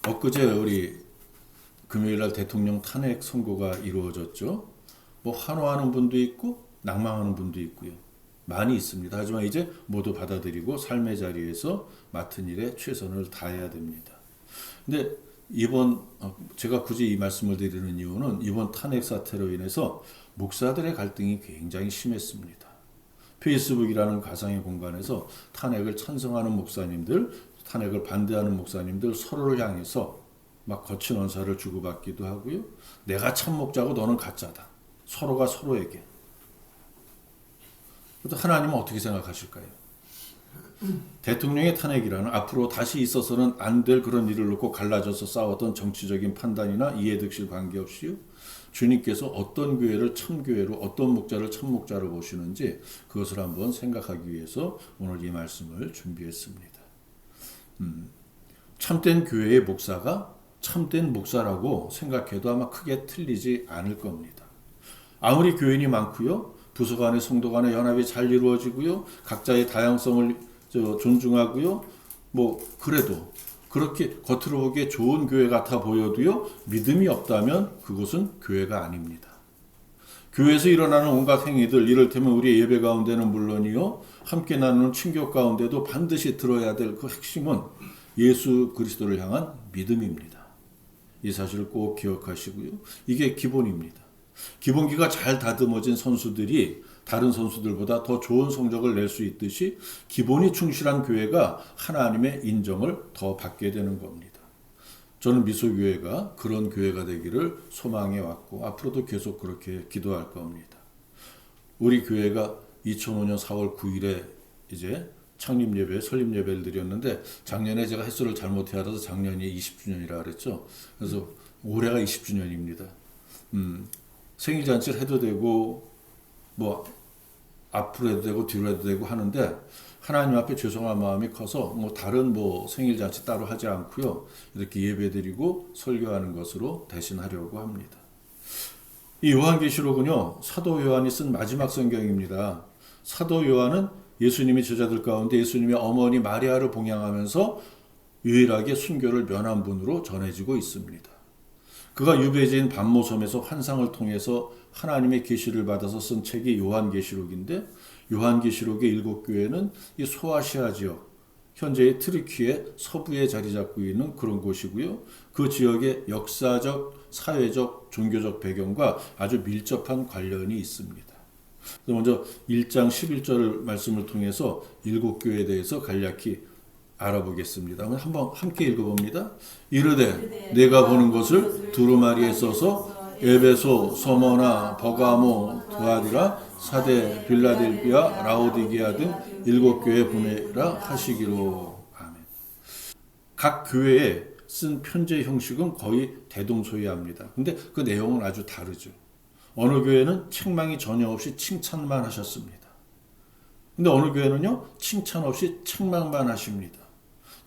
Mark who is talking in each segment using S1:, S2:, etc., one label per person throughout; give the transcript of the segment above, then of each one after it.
S1: 엊그제 우리 금요일날 대통령 탄핵 선고가 이루어졌죠. 뭐 환호하는 분도 있고 낭망하는 분도 있고요. 많이 있습니다. 하지만 이제 모두 받아들이고 삶의 자리에서 맡은 일에 최선을 다해야 됩니다. 근데 제가 굳이 이 말씀을 드리는 이유는 이번 탄핵 사태로 인해서 목사들의 갈등이 굉장히 심했습니다. 페이스북이라는 가상의 공간에서 탄핵을 찬성하는 목사님들, 탄핵을 반대하는 목사님들 서로를 향해서 막 거친 언사를 주고받기도 하고요. 내가 참목자고 너는 가짜다. 서로가 서로에게. 하나님은 어떻게 생각하실까요? 대통령의 탄핵이라는 앞으로 다시 있어서는 안 될 그런 일을 놓고 갈라져서 싸웠던 정치적인 판단이나 이해득실 관계없이요. 주님께서 어떤 교회를 참교회로 어떤 목자를 참목자로 보시는지 그것을 한번 생각하기 위해서 오늘 이 말씀을 준비했습니다. 참된 교회의 목사가 참된 목사라고 생각해도 아마 크게 틀리지 않을 겁니다. 아무리 교인이 많고요. 부서 간의 성도 간의 연합이 잘 이루어지고요. 각자의 다양성을 존중하고요. 그래도 그렇게 겉으로 보기에 좋은 교회 같아 보여도요. 믿음이 없다면 그것은 교회가 아닙니다. 교회에서 일어나는 온갖 행위들, 이를테면 우리의 예배 가운데는 물론이요. 함께 나누는 친교 가운데도 반드시 들어야 될 그 핵심은 예수 그리스도를 향한 믿음입니다. 이 사실을 꼭 기억하시고요. 이게 기본입니다. 기본기가 잘 다듬어진 선수들이 다른 선수들보다 더 좋은 성적을 낼 수 있듯이 기본이 충실한 교회가 하나님의 인정을 더 받게 되는 겁니다. 저는 미소교회가 그런 교회가 되기를 소망해 왔고 앞으로도 계속 그렇게 기도할 겁니다. 우리 교회가 2005년 4월 9일에 이제 창립예배, 설립예배를 드렸는데 작년에 제가 횟수를 잘못해 알아서 작년이 20주년이라 그랬죠. 그래서 올해가 20주년입니다. 생일잔치를 해도 되고 앞으로 해도 되고 뒤로 해도 되고 하는데 하나님 앞에 죄송한 마음이 커서 다른 생일잔치 따로 하지 않고요. 이렇게 예배드리고 설교하는 것으로 대신하려고 합니다. 이 요한계시록은요. 사도 요한이 쓴 마지막 성경입니다. 사도 요한은 예수님의 제자들 가운데 예수님의 어머니 마리아를 봉양하면서 유일하게 순교를 면한 분으로 전해지고 있습니다. 그가 유배지인 반모섬에서 환상을 통해서 하나님의 계시를 받아서 쓴 책이 요한계시록인데 요한계시록의 7교회는 이 소아시아 지역, 현재의 트리키의 서부에 자리 잡고 있는 그런 곳이고요. 그 지역의 역사적, 사회적, 종교적 배경과 아주 밀접한 관련이 있습니다. 먼저 1장 11절 말씀을 통해서 7교회에 대해서 간략히 알아보겠습니다. 한번 함께 읽어봅니다. 이르되 내가 보는 것을 두루마리에 써서 에베소, 서머나, 버가모, 두아디라, 사데, 빌라델비아, 라오디게아 등 7교회에 보내라 하시기로. 아멘. 각 교회에 쓴 편지의 형식은 거의 대동소이합니다. 근데 그 내용은 아주 다르죠. 어느 교회는 책망이 전혀 없이 칭찬만 하셨습니다. 근데 어느 교회는요, 칭찬 없이 책망만 하십니다.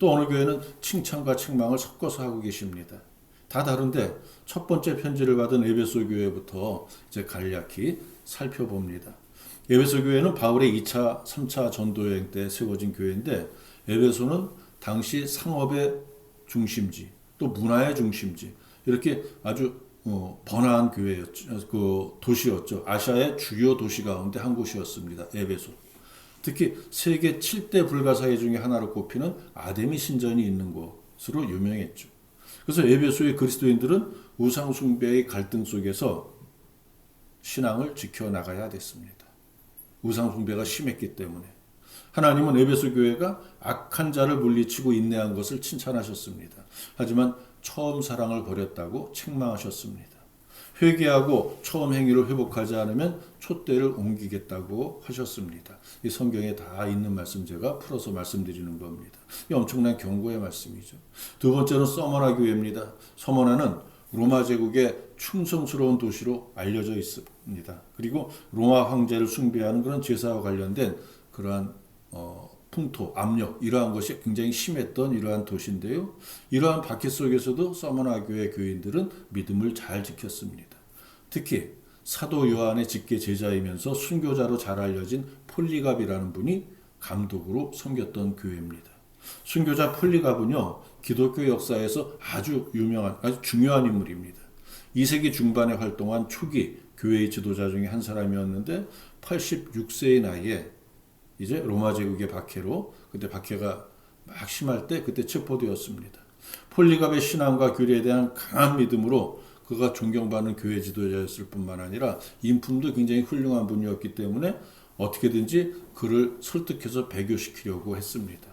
S1: 또 어느 교회는 칭찬과 책망을 섞어서 하고 계십니다. 다 다른데 첫 번째 편지를 받은 에베소 교회부터 이제 간략히 살펴봅니다. 에베소 교회는 바울의 2차, 3차 전도여행 때 세워진 교회인데 에베소는 당시 상업의 중심지, 또 문화의 중심지, 이렇게 아주 번화한 교회였죠. 그 도시였죠. 아시아의 주요 도시 가운데 한 곳이었습니다. 에베소. 특히 세계 7대 불가사의 중에 하나로 꼽히는 아데미 신전이 있는 곳으로 유명했죠. 그래서 에베소의 그리스도인들은 우상 숭배의 갈등 속에서 신앙을 지켜나가야 됐습니다. 우상 숭배가 심했기 때문에. 하나님은 에베소 교회가 악한 자를 물리치고 인내한 것을 칭찬하셨습니다. 하지만 처음 사랑을 버렸다고 책망하셨습니다. 회개하고 처음 행위를 회복하지 않으면 촛대를 옮기겠다고 하셨습니다. 이 성경에 다 있는 말씀 제가 풀어서 말씀드리는 겁니다. 이 엄청난 경고의 말씀이죠. 두 번째는 서머나 교회입니다. 서머나는 로마 제국의 충성스러운 도시로 알려져 있습니다. 그리고 로마 황제를 숭배하는 그런 제사와 관련된 그러한 풍토, 압력 이러한 것이 굉장히 심했던 이러한 도시인데요. 이러한 박해 속에서도 서머나 교회 교인들은 믿음을 잘 지켰습니다. 특히 사도 요한의 직계 제자이면서 순교자로 잘 알려진 폴리갑이라는 분이 감독으로 섬겼던 교회입니다. 순교자 폴리갑은요, 기독교 역사에서 아주 유명한, 아주 중요한 인물입니다. 2세기 중반에 활동한 초기 교회의 지도자 중에 한 사람이었는데 86세의 나이에 이제 로마 제국의 박해로, 그때 박해가 막 심할 때 그때 체포되었습니다. 폴리갑의 신앙과 교리에 대한 강한 믿음으로 그가 존경받는 교회 지도자였을 뿐만 아니라 인품도 굉장히 훌륭한 분이었기 때문에 어떻게든지 그를 설득해서 배교시키려고 했습니다.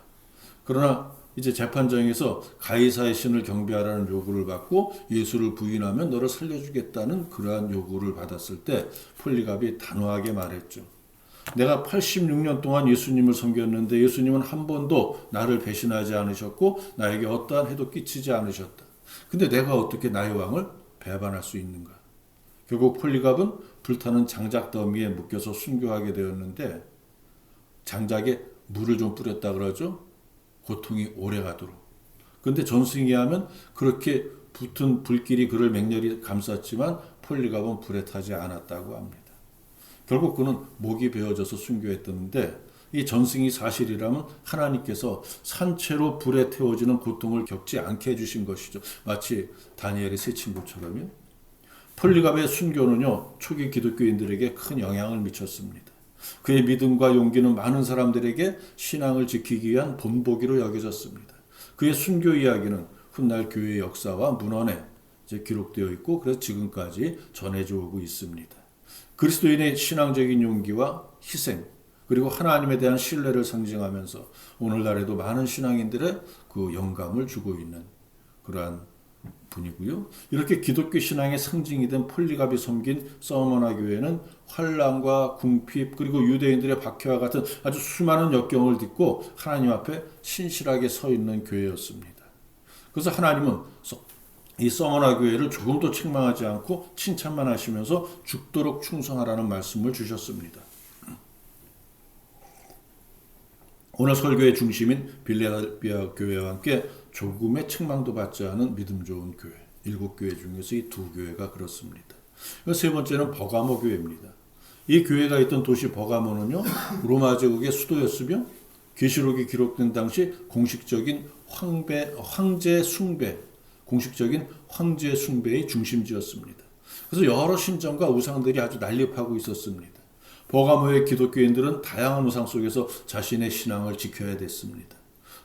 S1: 그러나 이제 재판정에서 가이사의 신을 경배하라는 요구를 받고 예수를 부인하면 너를 살려주겠다는 그러한 요구를 받았을 때 폴리갑이 단호하게 말했죠. 내가 86년 동안 예수님을 섬겼는데 예수님은 한 번도 나를 배신하지 않으셨고 나에게 어떠한 해도 끼치지 않으셨다. 근데 내가 어떻게 나의 왕을 배반할 수 있는가? 결국 폴리갑은 불타는 장작 더미에 묶여서 순교하게 되었는데 장작에 물을 좀 뿌렸다 그러죠. 고통이 오래 가도록. 그런데 전승에 하면 그렇게 붙은 불길이 그를 맹렬히 감쌌지만 폴리갑은 불에 타지 않았다고 합니다. 결국 그는 목이 베어져서 순교했던데 이 전승이 사실이라면 하나님께서 산채로 불에 태워지는 고통을 겪지 않게 해주신 것이죠. 마치 다니엘의 세 친구처럼요. 폴리갑의 순교는요, 초기 기독교인들에게 큰 영향을 미쳤습니다. 그의 믿음과 용기는 많은 사람들에게 신앙을 지키기 위한 본보기로 여겨졌습니다. 그의 순교 이야기는 훗날 교회의 역사와 문헌에 이제 기록되어 있고 그래서 지금까지 전해져 오고 있습니다. 그리스도인의 신앙적인 용기와 희생 그리고 하나님에 대한 신뢰를 상징하면서 오늘날에도 많은 신앙인들의 그 영감을 주고 있는 그러한 분이고요. 이렇게 기독교 신앙의 상징이 된 폴리갑이 섬긴 서머나 교회는 환난과 궁핍 그리고 유대인들의 박해와 같은 아주 수많은 역경을 딛고 하나님 앞에 신실하게 서 있는 교회였습니다. 그래서 하나님은 이 서머나 교회를 조금도 책망하지 않고 칭찬만 하시면서 죽도록 충성하라는 말씀을 주셨습니다. 오늘 설교의 중심인 빌레델피아 교회와 함께 조금의 책망도 받지 않은 믿음 좋은 교회, 7교회 중에서 이 2교회가 그렇습니다. 세 번째는 버가모 교회입니다. 이 교회가 있던 도시 버가모는요, 로마 제국의 수도였으며 계시록이 기록된 당시 공식적인 황제 숭배, 공식적인 황제 숭배의 중심지였습니다. 그래서 여러 신전과 우상들이 아주 난립하고 있었습니다. 버가모의 기독교인들은 다양한 우상 속에서 자신의 신앙을 지켜야 됐습니다.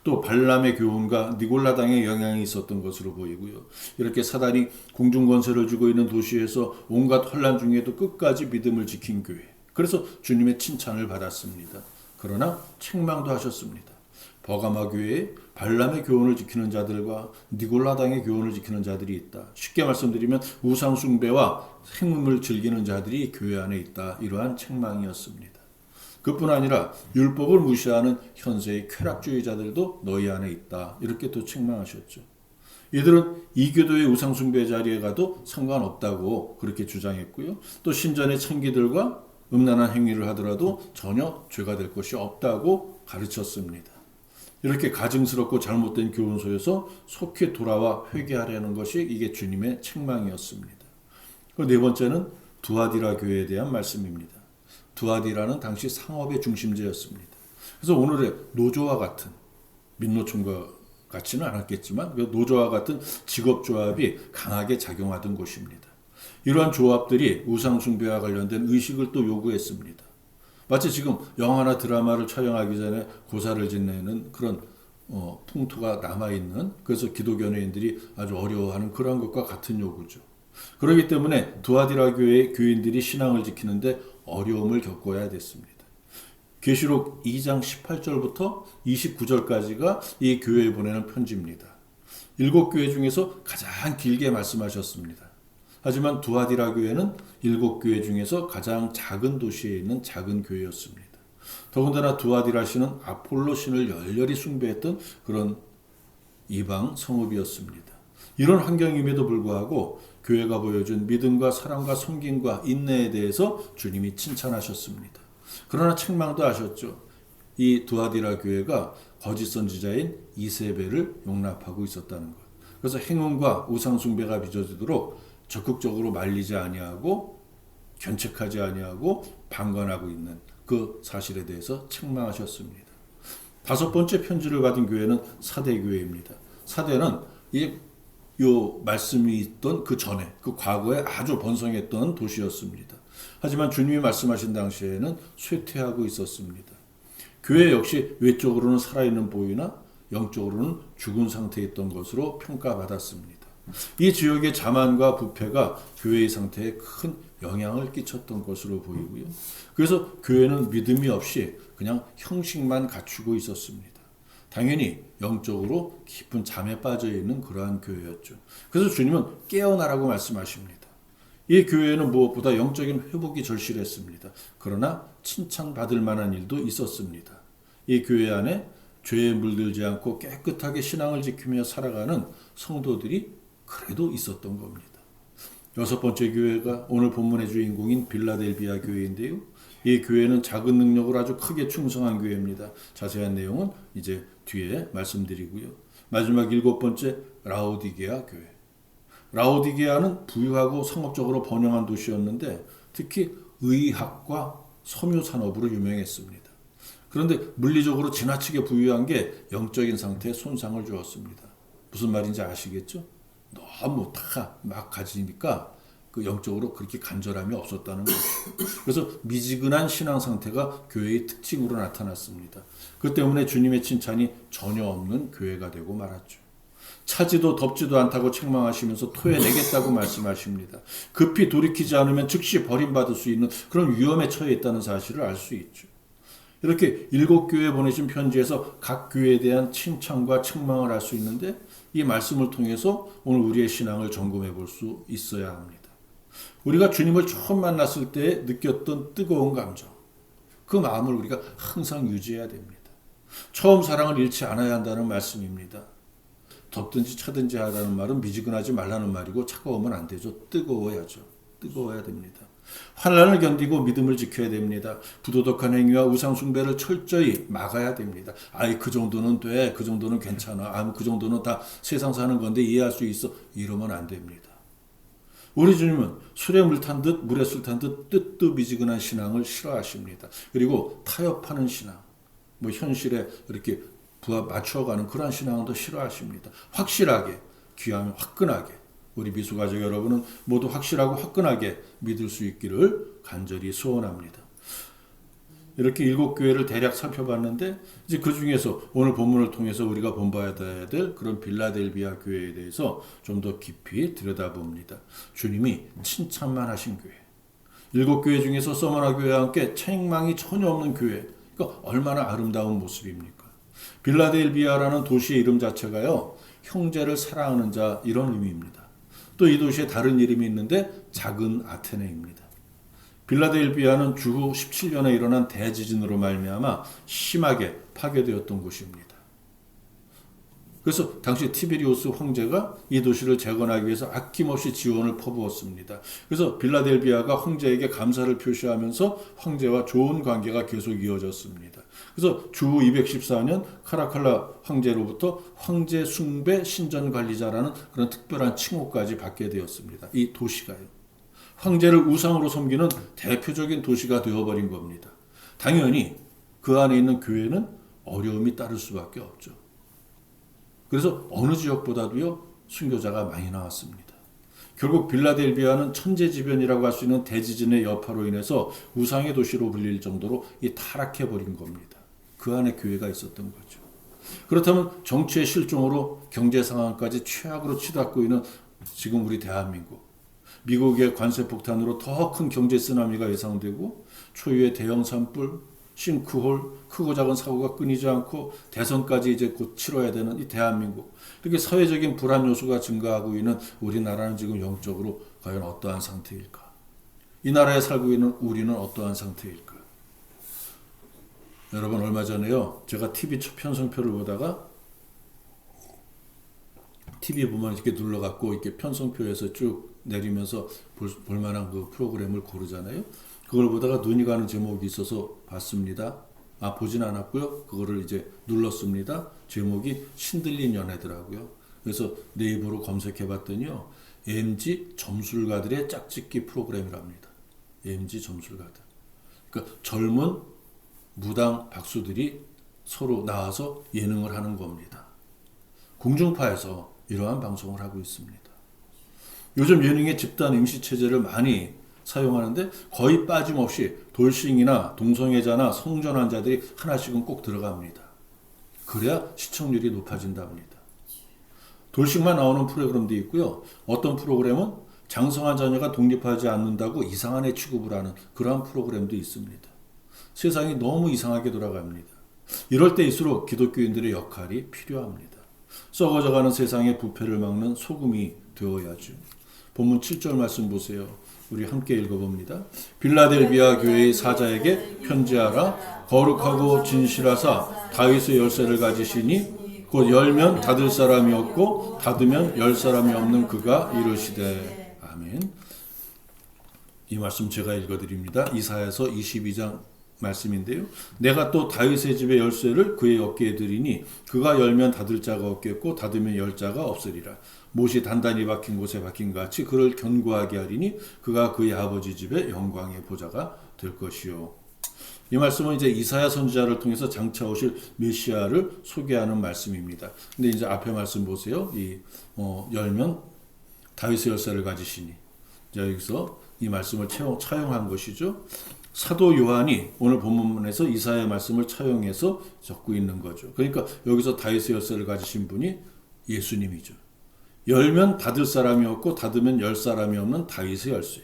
S1: 또 발람의 교훈과 니골라당의 영향이 있었던 것으로 보이고요. 이렇게 사단이 공중권세를 쥐고 있는 도시에서 온갖 혼란 중에도 끝까지 믿음을 지킨 교회. 그래서 주님의 칭찬을 받았습니다. 그러나 책망도 하셨습니다. 버가마 교회에 발람의 교훈을 지키는 자들과 니골라당의 교훈을 지키는 자들이 있다. 쉽게 말씀드리면 우상 숭배와 행음을 즐기는 자들이 교회 안에 있다. 이러한 책망이었습니다. 그뿐 아니라 율법을 무시하는 현세의 쾌락주의자들도 너희 안에 있다. 이렇게 또 책망하셨죠. 이들은 이교도의 우상 숭배 자리에 가도 상관없다고 그렇게 주장했고요. 또 신전의 창기들과 음란한 행위를 하더라도 전혀 죄가 될 것이 없다고 가르쳤습니다. 이렇게 가증스럽고 잘못된 교훈소에서 속히 돌아와 회개하려는 것이 이게 주님의 책망이었습니다. 네 번째는 두아디라 교회에 대한 말씀입니다. 두아디라는 당시 상업의 중심지였습니다. 그래서 오늘의 노조와 같은, 민노총과 같지는 않았겠지만 노조와 같은 직업조합이 강하게 작용하던 곳입니다. 이러한 조합들이 우상숭배와 관련된 의식을 또 요구했습니다. 마치 지금 영화나 드라마를 촬영하기 전에 고사를 지내는 그런 풍토가 남아있는, 그래서 기독 연예인들이 아주 어려워하는 그런 것과 같은 요구죠. 그렇기 때문에 두아디라 교회의 교인들이 신앙을 지키는데 어려움을 겪어야 됐습니다. 계시록 2장 18절부터 29절까지가 이 교회에 보내는 편지입니다. 7교회 중에서 가장 길게 말씀하셨습니다. 하지만 두아디라 교회는 7교회 중에서 가장 작은 도시에 있는 작은 교회였습니다. 더군다나 두아디라 신은 아폴로 신을 열렬히 숭배했던 그런 이방 성읍이었습니다. 이런 환경임에도 불구하고 교회가 보여준 믿음과 사랑과 섬김과 인내에 대해서 주님이 칭찬하셨습니다. 그러나 책망도 하셨죠. 이 두아디라 교회가 거짓 선지자인 이세벨을 용납하고 있었다는 것. 그래서 행음과 우상 숭배가 빚어지도록 적극적으로 말리지 아니하고 견책하지 아니하고 방관하고 있는 그 사실에 대해서 책망하셨습니다. 5번째 편지를 받은 교회는 사대교회입니다. 사대는 요 말씀이 있던 그 전에, 그 과거에 아주 번성했던 도시였습니다. 하지만 주님이 말씀하신 당시에는 쇠퇴하고 있었습니다. 교회 역시 외적으로는 살아있는 보이나 영적으로는 죽은 상태에 있던 것으로 평가받았습니다. 이 지역의 자만과 부패가 교회의 상태에 큰 영향을 끼쳤던 것으로 보이고요. 그래서 교회는 믿음이 없이 그냥 형식만 갖추고 있었습니다. 당연히 영적으로 깊은 잠에 빠져 있는 그러한 교회였죠. 그래서 주님은 깨어나라고 말씀하십니다. 이 교회는 무엇보다 영적인 회복이 절실했습니다. 그러나 칭찬받을 만한 일도 있었습니다. 이 교회 안에 죄에 물들지 않고 깨끗하게 신앙을 지키며 살아가는 성도들이 그래도 있었던 겁니다. 여섯 번째 교회가 오늘 본문의 주인공인 빌라델비아 교회인데요. 이 교회는 작은 능력으로 아주 크게 충성한 교회입니다. 자세한 내용은 이제 뒤에 말씀드리고요. 마지막 일곱 번째 라오디게아 교회. 라오디게아는 부유하고 상업적으로 번영한 도시였는데 특히 의학과 섬유 산업으로 유명했습니다. 그런데 물리적으로 지나치게 부유한 게 영적인 상태에 손상을 주었습니다. 무슨 말인지 아시겠죠? 너무 다 막 가지니까 그 영적으로 그렇게 간절함이 없었다는 거죠. 그래서 미지근한 신앙 상태가 교회의 특징으로 나타났습니다. 그 때문에 주님의 칭찬이 전혀 없는 교회가 되고 말았죠. 차지도 덥지도 않다고 책망하시면서 토해내겠다고 말씀하십니다. 급히 돌이키지 않으면 즉시 버림받을 수 있는 그런 위험에 처해 있다는 사실을 알 수 있죠. 이렇게 7교회에 보내신 편지에서 각 교회에 대한 칭찬과 책망을 할 수 있는데 이 말씀을 통해서 오늘 우리의 신앙을 점검해 볼 수 있어야 합니다. 우리가 주님을 처음 만났을 때 느꼈던 뜨거운 감정, 그 마음을 우리가 항상 유지해야 됩니다. 처음 사랑을 잃지 않아야 한다는 말씀입니다. 덥든지 차든지 하라는 말은 미지근하지 말라는 말이고 차가우면 안 되죠. 뜨거워야죠. 뜨거워야 됩니다. 환난을 견디고 믿음을 지켜야 됩니다. 부도덕한 행위와 우상 숭배를 철저히 막아야 됩니다. 아이 그 정도는 돼. 그 정도는 괜찮아. 그 정도는 다 세상 사는 건데 이해할 수 있어. 이러면 안 됩니다. 우리 주님은 술에 물 탄 듯 물에 술 탄 듯 뜻도 미지근한 신앙을 싫어하십니다. 그리고 타협하는 신앙, 현실에 이렇게 맞춰가는 그런 신앙은 더 싫어하십니다. 확실하게, 귀하면 화끈하게 우리 미수가족 여러분은 모두 확실하고 화끈하게 믿을 수 있기를 간절히 소원합니다. 이렇게 7교회를 대략 살펴봤는데 이제 그 중에서 오늘 본문을 통해서 우리가 본받아야 될 그런 빌라델비아 교회에 대해서 좀 더 깊이 들여다봅니다. 주님이 칭찬만 하신 교회. 7교회 중에서 서머나 교회와 함께 책망이 전혀 없는 교회. 그러니까 얼마나 아름다운 모습입니까? 빌라델비아라는 도시의 이름 자체가요. 형제를 사랑하는 자 이런 의미입니다. 또 이 도시에 다른 이름이 있는데 작은 아테네입니다. 빌라델비아는 주후 17년에 일어난 대지진으로 말미암아 심하게 파괴되었던 곳입니다. 그래서 당시 티베리우스 황제가 이 도시를 재건하기 위해서 아낌없이 지원을 퍼부었습니다. 그래서 빌라델비아가 황제에게 감사를 표시하면서 황제와 좋은 관계가 계속 이어졌습니다. 그래서 주후 214년 카라칼라 황제로부터 황제 숭배 신전관리자라는 그런 특별한 칭호까지 받게 되었습니다. 이 도시가요. 황제를 우상으로 섬기는 대표적인 도시가 되어버린 겁니다. 당연히 그 안에 있는 교회는 어려움이 따를 수밖에 없죠. 그래서 어느 지역보다도요 순교자가 많이 나왔습니다. 결국 빌라델비아는 천재지변이라고 할 수 있는 대지진의 여파로 인해서 우상의 도시로 불릴 정도로 타락해버린 겁니다. 그 안에 교회가 있었던 거죠. 그렇다면 정치의 실종으로 경제 상황까지 최악으로 치닫고 있는 지금 우리 대한민국, 미국의 관세 폭탄으로 더 큰 경제 쓰나미가 예상되고 초유의 대형 산불, 싱크홀, 크고 작은 사고가 끊이지 않고 대선까지 이제 곧 치러야 되는 이 대한민국, 이렇게 사회적인 불안 요소가 증가하고 있는 우리나라는 지금 영적으로 과연 어떠한 상태일까? 이 나라에 살고 있는 우리는 어떠한 상태일까? 여러분 얼마 전에요 제가 TV 편성표를 보다가 TV 보면 이렇게 눌러갖고 이렇게 편성표에서 쭉 내리면서 볼 만한 그 프로그램을 고르잖아요. 그걸 보다가 눈이 가는 제목이 있어서 봤습니다. 보진 않았고요. 그거를 이제 눌렀습니다. 제목이 신들린 연애더라고요. 그래서 네이버로 검색해봤더니요. MG 점술가들의 짝짓기 프로그램이랍니다. MG 점술가들. 그러니까 젊은 무당 박수들이 서로 나와서 예능을 하는 겁니다. 공중파에서 이러한 방송을 하고 있습니다. 요즘 예능의 집단 임시체제를 많이 사용하는데 거의 빠짐없이 돌싱이나 동성애자나 성전환자들이 하나씩은 꼭 들어갑니다. 그래야 시청률이 높아진답니다. 돌싱만 나오는 프로그램도 있고요. 어떤 프로그램은 장성한 자녀가 독립하지 않는다고 이상한 애 취급을 하는 그러한 프로그램도 있습니다. 세상이 너무 이상하게 돌아갑니다. 이럴 때일수록 기독교인들의 역할이 필요합니다. 썩어져가는 세상의 부패를 막는 소금이 되어야죠. 본문 7절 말씀 보세요. 우리 함께 읽어봅니다. 빌라델비아 교회의 사자에게 편지하라. 거룩하고 진실하사 다윗의 열쇠를 가지시니 곧 열면 닫을 사람이 없고 닫으면 열 사람이 없는 그가 이르시되. 아멘. 이 말씀 제가 읽어드립니다. 이사야서 22장 말씀인데요. 내가 또 다윗의 집의 열쇠를 그의 어깨에 드리니 그가 열면 닫을 자가 없겠고 닫으면 열 자가 없으리라. 못이 단단히 박힌 곳에 박힌 같이 그를 견고하게 하리니 그가 그의 아버지 집의 영광의 보좌가 될 것이요. 이 말씀은 이제 이사야 선지자를 통해서 장차 오실 메시아를 소개하는 말씀입니다. 근데 이제 앞에 말씀 보세요. 열면 다윗의 열쇠를 가지시니. 여기서 이 말씀을 차용한 것이죠. 사도 요한이 오늘 본문에서 이사야의 말씀을 차용해서 적고 있는 거죠. 그러니까 여기서 다윗의 열쇠를 가지신 분이 예수님이죠. 열면 닫을 사람이 없고 닫으면 열 사람이 없는 다윗의 열쇠.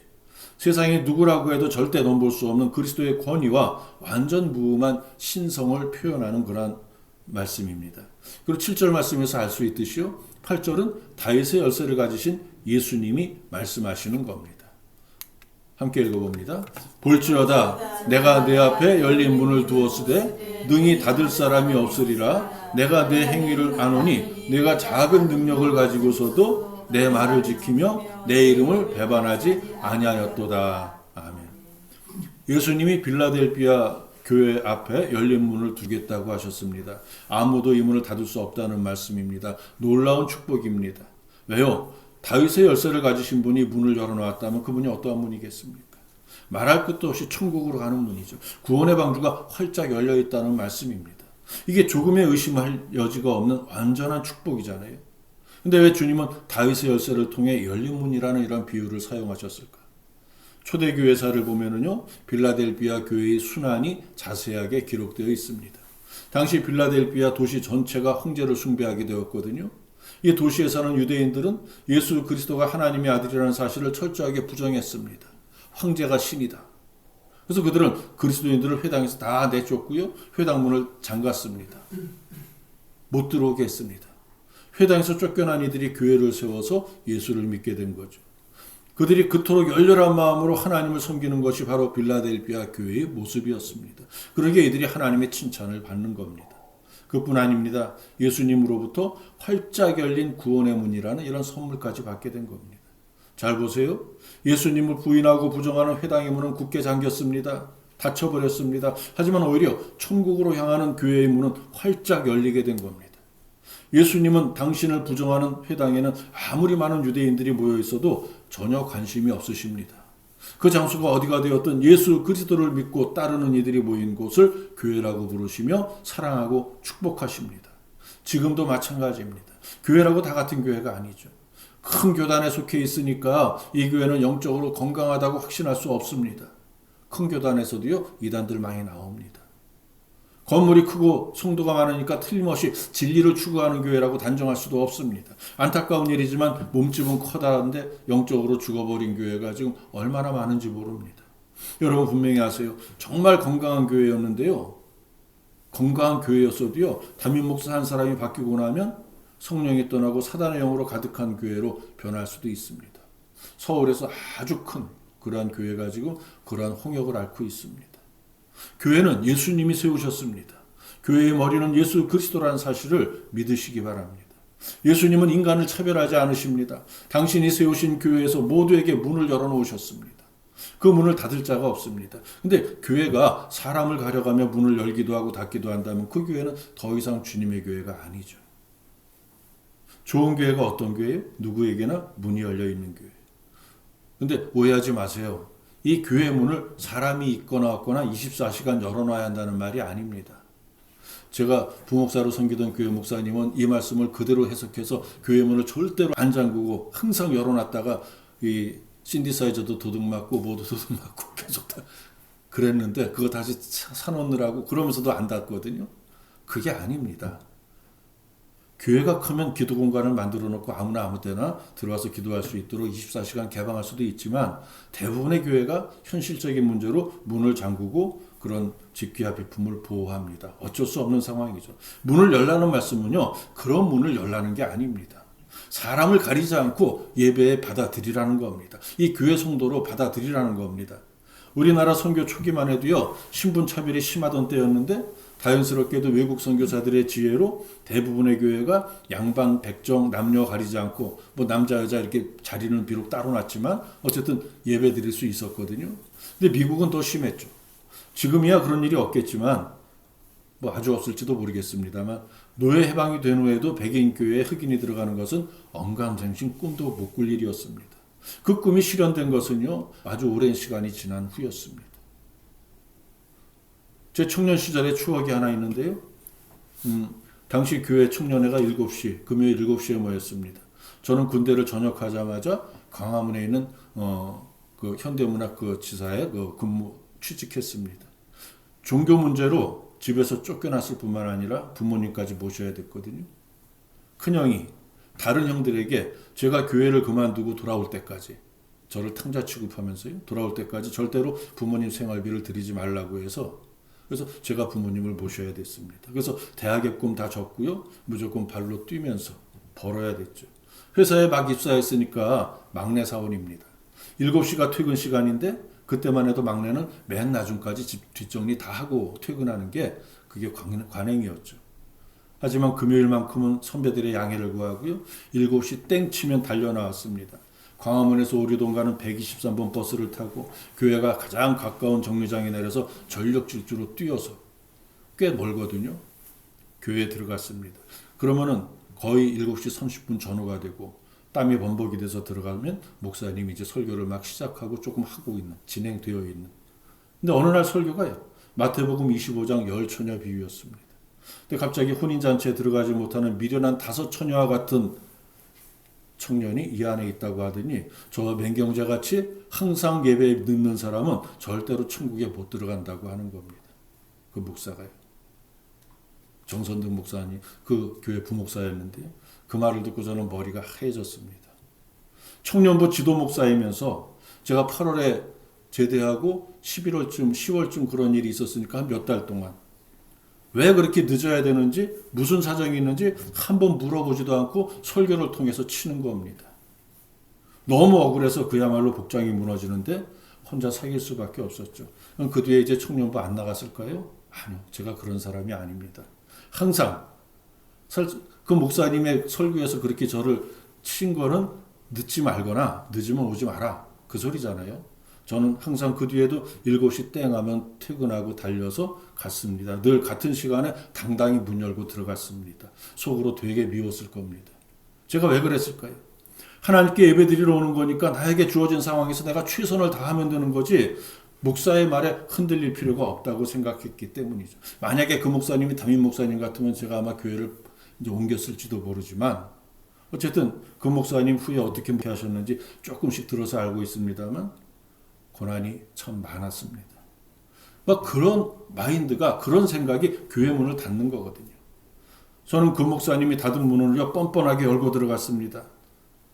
S1: 세상에 누구라고 해도 절대 넘볼 수 없는 그리스도의 권위와 완전 무음한 신성을 표현하는 그러한 말씀입니다. 그리고 7절 말씀에서 알 수 있듯이요. 8절은 다윗의 열쇠를 가지신 예수님이 말씀하시는 겁니다. 함께 읽어봅니다. 볼지어다 내가 내 앞에 열린 문을 두었으되 능히 닫을 사람이 없으리라. 내가 내 행위를 아노니 내가 작은 능력을 가지고서도 내 말을 지키며 내 이름을 배반하지 아니하였도다. 아멘. 예수님이 빌라델비아 교회 앞에 열린 문을 두겠다고 하셨습니다. 아무도 이 문을 닫을 수 없다는 말씀입니다. 놀라운 축복입니다. 왜요? 다윗의 열쇠를 가지신 분이 문을 열어놓았다면 그분이 어떠한 문이겠습니까? 말할 것도 없이 천국으로 가는 문이죠. 구원의 방주가 활짝 열려있다는 말씀입니다. 이게 조금의 의심할 여지가 없는 완전한 축복이잖아요. 근데 왜 주님은 다윗의 열쇠를 통해 열린 문이라는 이런 비유를 사용하셨을까? 초대교회사를 보면은요, 빌라델비아 교회의 순환이 자세하게 기록되어 있습니다. 당시 빌라델비아 도시 전체가 황제를 숭배하게 되었거든요. 이 도시에 사는 유대인들은 예수 그리스도가 하나님의 아들이라는 사실을 철저하게 부정했습니다. 황제가 신이다. 그래서 그들은 그리스도인들을 회당에서 다 내쫓고요. 회당문을 잠갔습니다. 못 들어오게 했습니다. 회당에서 쫓겨난 이들이 교회를 세워서 예수를 믿게 된 거죠. 그들이 그토록 열렬한 마음으로 하나님을 섬기는 것이 바로 빌라델비아 교회의 모습이었습니다. 그러기에 이들이 하나님의 칭찬을 받는 겁니다. 그뿐 아닙니다. 예수님으로부터 활짝 열린 구원의 문이라는 이런 선물까지 받게 된 겁니다. 잘 보세요. 예수님을 부인하고 부정하는 회당의 문은 굳게 잠겼습니다. 닫혀버렸습니다. 하지만 오히려 천국으로 향하는 교회의 문은 활짝 열리게 된 겁니다. 예수님은 당신을 부정하는 회당에는 아무리 많은 유대인들이 모여 있어도 전혀 관심이 없으십니다. 그 장소가 어디가 되었든 예수 그리스도를 믿고 따르는 이들이 모인 곳을 교회라고 부르시며 사랑하고 축복하십니다. 지금도 마찬가지입니다. 교회라고 다 같은 교회가 아니죠. 큰 교단에 속해 있으니까 이 교회는 영적으로 건강하다고 확신할 수 없습니다. 큰 교단에서도요, 이단들 많이 나옵니다. 건물이 크고 성도가 많으니까 틀림없이 진리를 추구하는 교회라고 단정할 수도 없습니다. 안타까운 일이지만 몸집은 커다란데 영적으로 죽어버린 교회가 지금 얼마나 많은지 모릅니다. 여러분 분명히 아세요. 정말 건강한 교회였는데요. 건강한 교회였어도요. 담임 목사 한 사람이 바뀌고 나면 성령이 떠나고 사단의 영으로 가득한 교회로 변할 수도 있습니다. 서울에서 아주 큰 그러한 교회가 지금 그러한 홍역을 앓고 있습니다. 교회는 예수님이 세우셨습니다. 교회의 머리는 예수 그리스도라는 사실을 믿으시기 바랍니다. 예수님은 인간을 차별하지 않으십니다. 당신이 세우신 교회에서 모두에게 문을 열어놓으셨습니다. 그 문을 닫을 자가 없습니다. 근데 교회가 사람을 가려가며 문을 열기도 하고 닫기도 한다면 그 교회는 더 이상 주님의 교회가 아니죠. 좋은 교회가 어떤 교회예요? 누구에게나 문이 열려있는 교회. 근데 오해하지 마세요. 이 교회 문을 사람이 있거나 없거나 24시간 열어놔야 한다는 말이 아닙니다. 제가 부목사로 섬기던 교회 목사님은 이 말씀을 그대로 해석해서 교회 문을 절대로 안 잠그고 항상 열어놨다가 이 신디사이저도 도둑 맞고 모두 도둑 맞고 계속 다 그랬는데 그거 다시 사놓느라고 그러면서도 안 닫거든요. 그게 아닙니다. 교회가 크면 기도 공간을 만들어 놓고 아무나 아무 때나 들어와서 기도할 수 있도록 24시간 개방할 수도 있지만 대부분의 교회가 현실적인 문제로 문을 잠그고 그런 집기와 비품을 보호합니다. 어쩔 수 없는 상황이죠. 문을 열라는 말씀은요, 그런 문을 열라는 게 아닙니다. 사람을 가리지 않고 예배에 받아들이라는 겁니다. 이 교회 성도로 받아들이라는 겁니다. 우리나라 선교 초기만 해도요, 신분 차별이 심하던 때였는데 자연스럽게도 외국 선교사들의 지혜로 대부분의 교회가 양반, 백정, 남녀 가리지 않고 뭐 남자, 여자 이렇게 자리는 비록 따로 놨지만 어쨌든 예배 드릴 수 있었거든요. 근데 미국은 더 심했죠. 지금이야 그런 일이 없겠지만 뭐 아주 없을지도 모르겠습니다만 노예 해방이 된 후에도 백인 교회에 흑인이 들어가는 것은 언감생심 꿈도 못 꿀 일이었습니다. 그 꿈이 실현된 것은요 아주 오랜 시간이 지난 후였습니다. 제 청년 시절의 추억이 하나 있는데요. 당시 교회 청년회가 7시, 금요일 7시에 모였습니다. 저는 군대를 전역하자마자 광화문에 있는 그 현대문학 그 지사에 그 근무 취직했습니다. 종교 문제로 집에서 쫓겨났을 뿐만 아니라 부모님까지 모셔야 됐거든요. 큰형이 다른 형들에게 제가 교회를 그만두고 돌아올 때까지 저를 탕자 취급하면서요. 돌아올 때까지 절대로 부모님 생활비를 드리지 말라고 해서 그래서 제가 부모님을 모셔야 됐습니다. 그래서 대학의 꿈 다 접고요. 무조건 발로 뛰면서 벌어야 됐죠. 회사에 막 입사했으니까 막내 사원입니다. 7시가 퇴근 시간인데 그때만 해도 막내는 맨 나중까지 집 뒷정리 다 하고 퇴근하는 게 그게 관행이었죠. 하지만 금요일만큼은 선배들의 양해를 구하고요. 7시 땡 치면 달려나왔습니다. 광화문에서 오류동 가는 123번 버스를 타고 교회가 가장 가까운 정류장에 내려서 전력 질주로 뛰어서 꽤 멀거든요. 교회에 들어갔습니다. 그러면은 거의 7시 30분 전후가 되고 땀이 범벅이 돼서 들어가면 목사님이 이제 설교를 막 시작하고 조금 하고 있는, 진행되어 있는. 근데 어느 날 설교가요. 마태복음 25장 열처녀 비유였습니다. 근데 갑자기 혼인잔치에 들어가지 못하는 미련한 5처녀와 같은 청년이 이 안에 있다고 하더니 저 맹경자같이 항상 예배에 늦는 사람은 절대로 천국에 못 들어간다고 하는 겁니다. 그 목사가요. 정선등 목사님, 그 교회 부목사였는데요. 그 말을 듣고 저는 머리가 하얘졌습니다. 청년부 지도 목사이면서 제가 8월에 제대하고 11월쯤, 10월쯤 그런 일이 있었으니까 한 몇 달 동안 왜 그렇게 늦어야 되는지 무슨 사정이 있는지 한번 물어보지도 않고 설교를 통해서 치는 겁니다. 너무 억울해서 그야말로 복장이 무너지는데 혼자 사귈 수밖에 없었죠. 그 뒤에 이제 청년부 안 나갔을까요? 아니요. 제가 그런 사람이 아닙니다. 항상 그 목사님의 설교에서 그렇게 저를 친 거는 늦지 말거나 늦으면 오지 마라. 그 소리잖아요. 저는 항상 그 뒤에도 7시 땡 하면 퇴근하고 달려서 갔습니다. 늘 같은 시간에 당당히 문 열고 들어갔습니다. 속으로 되게 미웠을 겁니다. 제가 왜 그랬을까요? 하나님께 예배드리러 오는 거니까 나에게 주어진 상황에서 내가 최선을 다하면 되는 거지 목사의 말에 흔들릴 필요가 없다고 생각했기 때문이죠. 만약에 그 목사님이 담임 목사님 같으면 제가 아마 교회를 이제 옮겼을지도 모르지만 어쨌든 그 목사님 후에 어떻게 하셨는지 조금씩 들어서 알고 있습니다만 고난이 참 많았습니다. 막 그런 마인드가 그런 생각이 교회 문을 닫는 거거든요. 저는 그 목사님이 닫은 문을 뻔뻔하게 열고 들어갔습니다.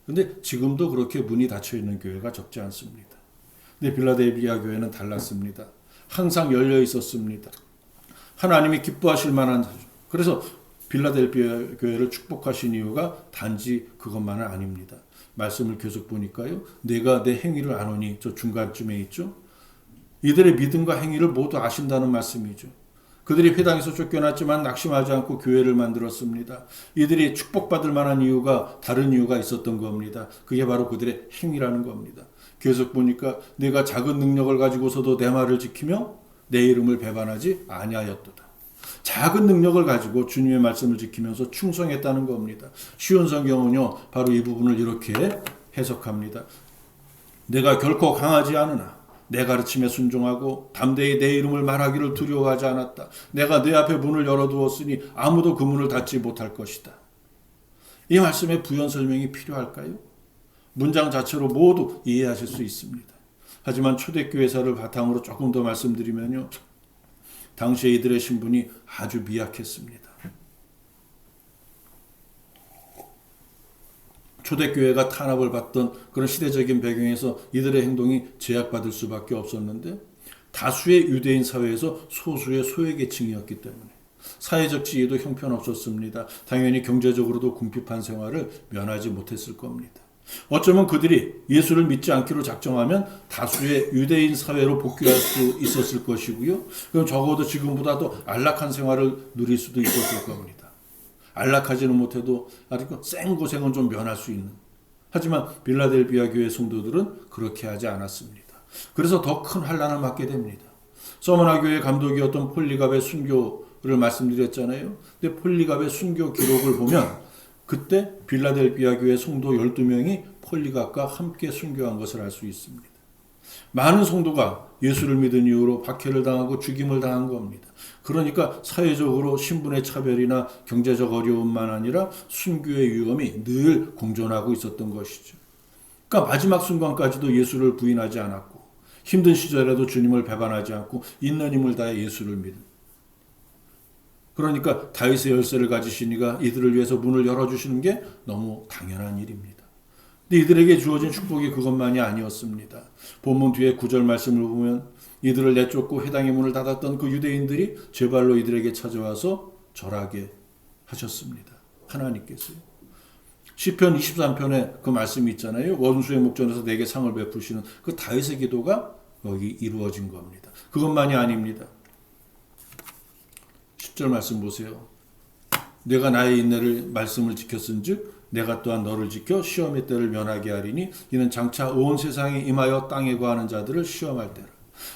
S1: 근데 지금도 그렇게 문이 닫혀 있는 교회가 적지 않습니다. 근데 빌라델비아 교회는 달랐습니다. 항상 열려 있었습니다. 하나님이 기뻐하실 만한 사주. 그래서 빌라델비아 교회를 축복하신 이유가 단지 그것만은 아닙니다. 말씀을 계속 보니까요. 내가 내 행위를 아노니 저 중간쯤에 있죠. 이들의 믿음과 행위를 모두 아신다는 말씀이죠. 그들이 회당에서 쫓겨났지만 낙심하지 않고 교회를 만들었습니다. 이들이 축복받을 만한 이유가 다른 이유가 있었던 겁니다. 그게 바로 그들의 행위라는 겁니다. 계속 보니까 내가 작은 능력을 가지고서도 내 말을 지키며 내 이름을 배반하지 아니하였도다. 작은 능력을 가지고 주님의 말씀을 지키면서 충성했다는 겁니다. 쉬운 성경은요, 바로 이 부분을 이렇게 해석합니다. 내가 결코 강하지 않으나 내 가르침에 순종하고 담대히 내 이름을 말하기를 두려워하지 않았다. 내가 내 앞에 문을 열어두었으니 아무도 그 문을 닫지 못할 것이다. 이 말씀에 부연 설명이 필요할까요? 문장 자체로 모두 이해하실 수 있습니다. 하지만 초대교회사를 바탕으로 조금 더 말씀드리면요. 당시에 이들의 신분이 아주 미약했습니다. 초대교회가 탄압을 받던 그런 시대적인 배경에서 이들의 행동이 제약받을 수밖에 없었는데 다수의 유대인 사회에서 소수의 소외계층이었기 때문에 사회적 지위도 형편없었습니다. 당연히 경제적으로도 궁핍한 생활을 면하지 못했을 겁니다. 어쩌면 그들이 예수를 믿지 않기로 작정하면 다수의 유대인 사회로 복귀할 수 있었을 것이고요. 그럼 적어도 지금보다 더 안락한 생활을 누릴 수도 있었을 겁니다. 안락하지는 못해도 아주 생고생은 좀 면할 수 있는. 하지만 빌라델비아 교회 성도들은 그렇게 하지 않았습니다. 그래서 더 큰 환난을 맞게 됩니다. 서머나 교회 감독이었던 폴리갑의 순교를 말씀드렸잖아요. 근데 폴리갑의 순교 기록을 보면 그때 빌라델비아 교회 성도 12명이 폴리갑과 함께 순교한 것을 알 수 있습니다. 많은 성도가 예수를 믿은 이후로 박해를 당하고 죽임을 당한 겁니다. 그러니까 사회적으로 신분의 차별이나 경제적 어려움만 아니라 순교의 위험이 늘 공존하고 있었던 것이죠. 그러니까 마지막 순간까지도 예수를 부인하지 않았고 힘든 시절에도 주님을 배반하지 않고 있는 힘을 다해 예수를 믿은. 그러니까 다윗의 열쇠를 가지신 이가 이들을 위해서 문을 열어주시는 게 너무 당연한 일입니다. 근데 이들에게 주어진 축복이 그것만이 아니었습니다. 본문 뒤에 9절 말씀을 보면 이들을 내쫓고 회당의 문을 닫았던 그 유대인들이 제발로 이들에게 찾아와서 절하게 하셨습니다. 하나님께서요. 시편 23편에 그 말씀이 있잖아요. 원수의 목전에서 내게 상을 베푸시는 그 다윗의 기도가 여기 이루어진 겁니다. 그것만이 아닙니다. 10절 말씀 보세요. 내가 나의 인내를 말씀을 지켰은즉 내가 또한 너를 지켜 시험의 때를 면하게 하리니 이는 장차 온 세상에 임하여 땅에 거하는 자들을 시험할 때라.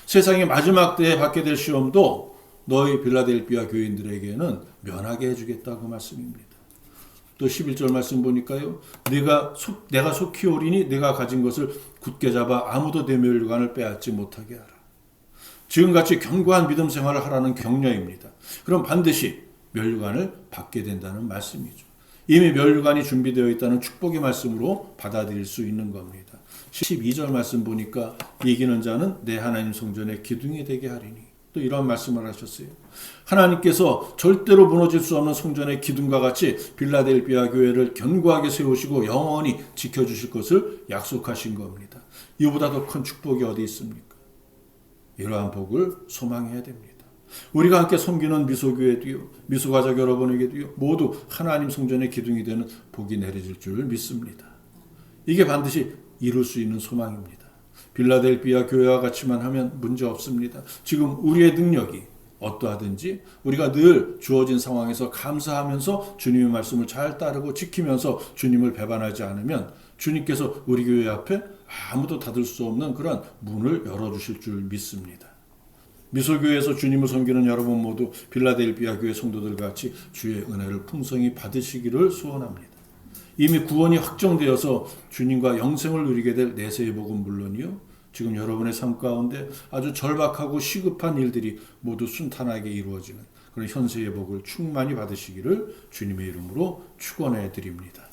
S1: 세상의 마지막 때에 받게 될 시험도 너희 빌라델비아 교인들에게는 면하게 해주겠다고 말씀입니다. 또 11절 말씀 보니까요. 내가 속히 오리니 내가 가진 것을 굳게 잡아 아무도 내 멸류관을 빼앗지 못하게 하라. 지금같이 견고한 믿음 생활을 하라는 격려입니다. 그럼 반드시 멸류관을 받게 된다는 말씀이죠. 이미 멸류관이 준비되어 있다는 축복의 말씀으로 받아들일 수 있는 겁니다. 12절 말씀 보니까 이기는 자는 내 하나님 성전의 기둥이 되게 하리니 또 이런 말씀을 하셨어요. 하나님께서 절대로 무너질 수 없는 성전의 기둥과 같이 빌라델비아 교회를 견고하게 세우시고 영원히 지켜주실 것을 약속하신 겁니다. 이보다 더 큰 축복이 어디 있습니까? 이러한 복을 소망해야 됩니다. 우리가 함께 섬기는 미소교회도요, 미소가족 여러분에게도요, 모두 하나님 성전의 기둥이 되는 복이 내려질 줄 믿습니다. 이게 반드시 이룰 수 있는 소망입니다. 빌라델비아 교회와 같이만 하면 문제 없습니다. 지금 우리의 능력이 어떠하든지 우리가 늘 주어진 상황에서 감사하면서 주님의 말씀을 잘 따르고 지키면서 주님을 배반하지 않으면 주님께서 우리 교회 앞에 아무도 닫을 수 없는 그런 문을 열어주실 줄 믿습니다. 미소교회에서 주님을 섬기는 여러분 모두 빌라델비아 교회 성도들 같이 주의 은혜를 풍성히 받으시기를 소원합니다. 이미 구원이 확정되어서 주님과 영생을 누리게 될 내세의 복은 물론이요, 지금 여러분의 삶 가운데 아주 절박하고 시급한 일들이 모두 순탄하게 이루어지는 그런 현세의 복을 충만히 받으시기를 주님의 이름으로 축원해 드립니다.